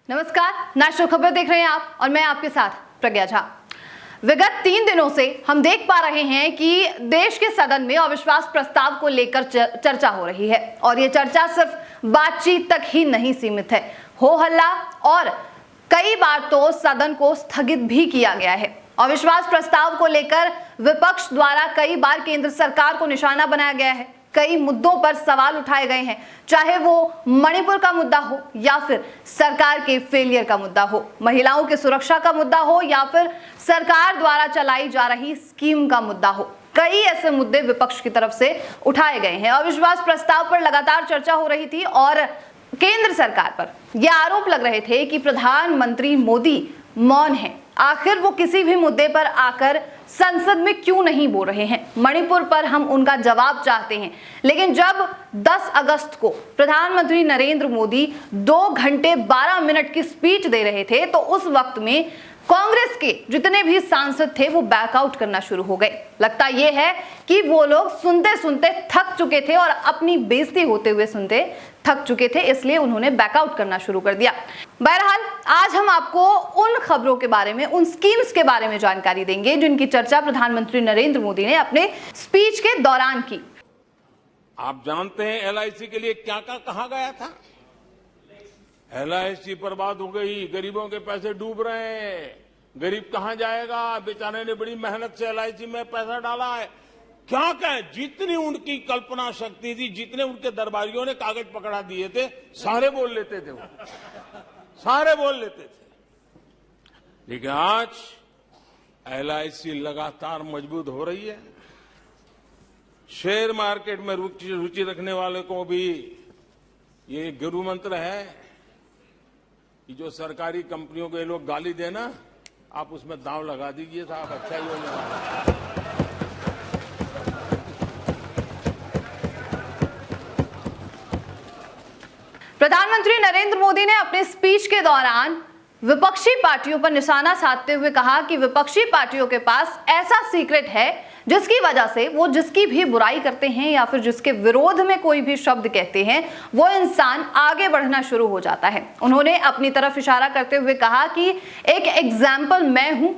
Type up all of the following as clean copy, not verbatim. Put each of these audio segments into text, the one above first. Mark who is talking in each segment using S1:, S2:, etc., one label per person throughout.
S1: नमस्कार, नेशनल खबर देख रहे हैं आप और मैं आपके साथ प्रज्ञा झा। विगत 3 दिनों से हम देख पा रहे हैं कि देश के सदन में अविश्वास प्रस्ताव को लेकर चर्चा हो रही है और ये चर्चा सिर्फ बातचीत तक ही नहीं सीमित है। हो हल्ला और कई बार तो सदन को स्थगित भी किया गया है। अविश्वास प्रस्ताव को लेकर विपक्ष द्वारा कई बार केंद्र सरकार को निशाना बनाया गया है। कई मुद्दों पर सवाल उठाए गए हैं, चाहे वो मणिपुर का मुद्दा हो या फिर सरकार के फेलियर का मुद्दा हो, महिलाओं की सुरक्षा का मुद्दा हो या फिर सरकार द्वारा चलाई जा रही स्कीम का मुद्दा हो। कई ऐसे मुद्दे विपक्ष की तरफ से उठाए गए हैं। अविश्वास प्रस्ताव पर लगातार चर्चा हो रही थी और केंद्र सरकार पर यह आरोप लग रहे थे कि प्रधानमंत्री मोदी मौन है। आखिर वो किसी भी मुद्दे पर आकर संसद में क्यों नहीं बोल रहे हैं? मणिपुर पर हम उनका जवाब चाहते हैं। लेकिन जब 10 अगस्त को प्रधानमंत्री नरेंद्र मोदी 2 घंटे 12 मिनट की स्पीच दे रहे थे तो उस वक्त में कांग्रेस के जितने भी सांसद थे वो बैकआउट करना शुरू हो गए। लगता यह है कि वो लोग सुनते सुनते थक चुके थे और अपनी बेइज्जती होते हुए सुनते थक चुके थे, इसलिए उन्होंने बैकआउट करना शुरू कर दिया। बहरहाल आज हम आपको उन खबरों के बारे में, उन स्कीम्स के बारे में जानकारी देंगे जिनकी चर्चा प्रधानमंत्री नरेंद्र मोदी ने अपने स्पीच के दौरान की।
S2: आप जानते हैं एलआईसी के लिए क्या क्या कहा गया था? एलआईसी बर्बाद हो गई, गरीबों के पैसे डूब रहे हैं, गरीब कहां जाएगा? बेचारे ने बड़ी मेहनत से एलआईसी में पैसा डाला है। क्या कहें, जितनी उनकी कल्पना शक्ति थी, जितने उनके दरबारियों ने कागज पकड़ा दिए थे, सारे बोल लेते थे वो, सारे बोल लेते थे। लेकिन आज एलआईसी लगातार मजबूत हो रही है। शेयर मार्केट में रुचि रखने वाले को भी ये गुरु मंत्र है कि जो सरकारी कंपनियों को ये लोग गाली देना, आप उसमें दांव लगा दीजिए साहब, अच्छा ही होगा।
S1: प्रधानमंत्री नरेंद्र मोदी ने अपने स्पीच के दौरान विपक्षी पार्टियों पर निशाना साधते हुए कहा कि विपक्षी पार्टियों के पास ऐसा सीक्रेट है जिसकी वजह से वो जिसकी भी बुराई करते हैं या फिर जिसके विरोध में कोई भी शब्द कहते हैं वो इंसान आगे बढ़ना शुरू हो जाता है। उन्होंने अपनी तरफ इशारा करते हुए कहा कि एक एग्जाम्पल मैं हूं,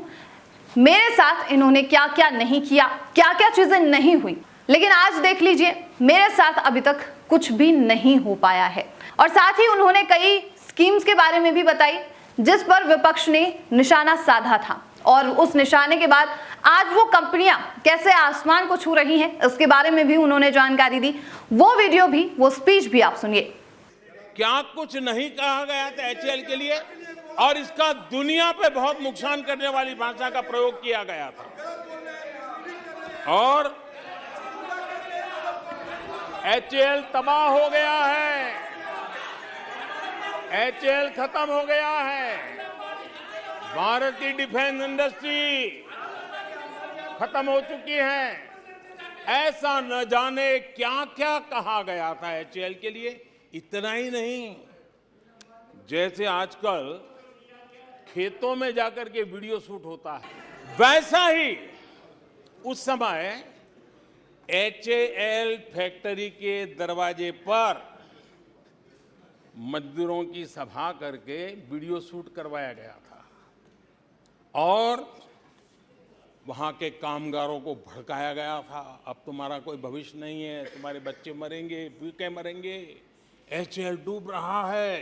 S1: मेरे साथ इन्होंने क्या क्या नहीं किया, क्या क्या चीजें नहीं हुई, लेकिन आज देख लीजिए मेरे साथ अभी तक कुछ भी नहीं हो पाया है। और साथ ही उन्होंने कई स्कीम्स के बारे में भी बताई जिस पर विपक्ष ने निशाना साधा था और उस निशाने के बाद आज वो कंपनियां कैसे आसमान को छू रही हैं इसके बारे में भी उन्होंने जानकारी दी। वो वीडियो भी, वो स्पीच भी आप सुनिए।
S2: क्या कुछ नहीं कहा गया था एचएएल के लिए और इसका दुनिया पे बहुत नुकसान करने वाली भाषा का प्रयोग किया गया था और एचएएल तबाह हो गया है, एचएएल खत्म हो गया है, भारत की डिफेंस इंडस्ट्री खत्म हो चुकी है। ऐसा न जाने क्या क्या कहा गया था एचएएल के लिए। इतना ही नहीं, जैसे आजकल खेतों में जाकर के वीडियो शूट होता है, वैसा ही उस समय एचएएल फैक्ट्री के दरवाजे पर मजदूरों की सभा करके वीडियो शूट करवाया गया था और वहां के कामगारों को भड़काया गया था। अब तुम्हारा कोई भविष्य नहीं है, तुम्हारे बच्चे मरेंगे, भूखे मरेंगे, एचएएल डूब रहा है।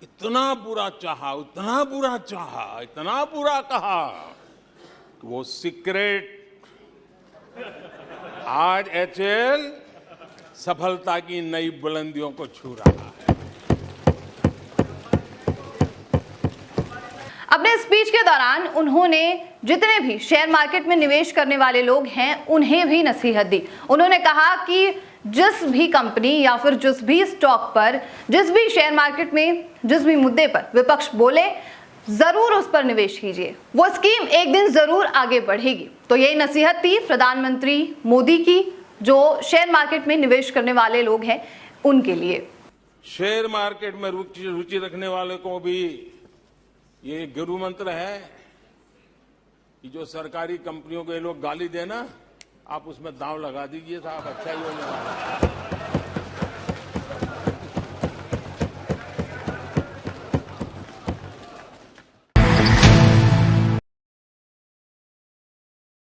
S2: इतना बुरा चाहा, इतना बुरा चाहा, इतना बुरा कहा कि वो सीक्रेट आज एचएएल सफलता की नई बुलंदियों को छू रहा है।
S1: अपने स्पीच के दौरान उन्होंने जितने भी शेयर मार्केट में निवेश करने वाले लोग हैं उन्हें भी नसीहत दी। उन्होंने कहा कि जिस भी कंपनी या फिर जिस भी स्टॉक पर, जिस भी शेयर मार्केट में, जिस भी मुद्दे पर विपक्ष बोले जरूर उस पर निवेश कीजिए, वो स्कीम एक दिन जरूर आगे बढ़ेगी। तो यही नसीहत थी प्रधानमंत्री मोदी की जो शेयर मार्केट में निवेश करने वाले लोग हैं उनके लिए।
S2: शेयर मार्केट में रुचि रखने वाले को भी ये गुरु मंत्र है कि जो सरकारी कंपनियों को ये लोग गाली देना, आप उसमें दांव लगा दीजिए साहब, अच्छा ही होगा।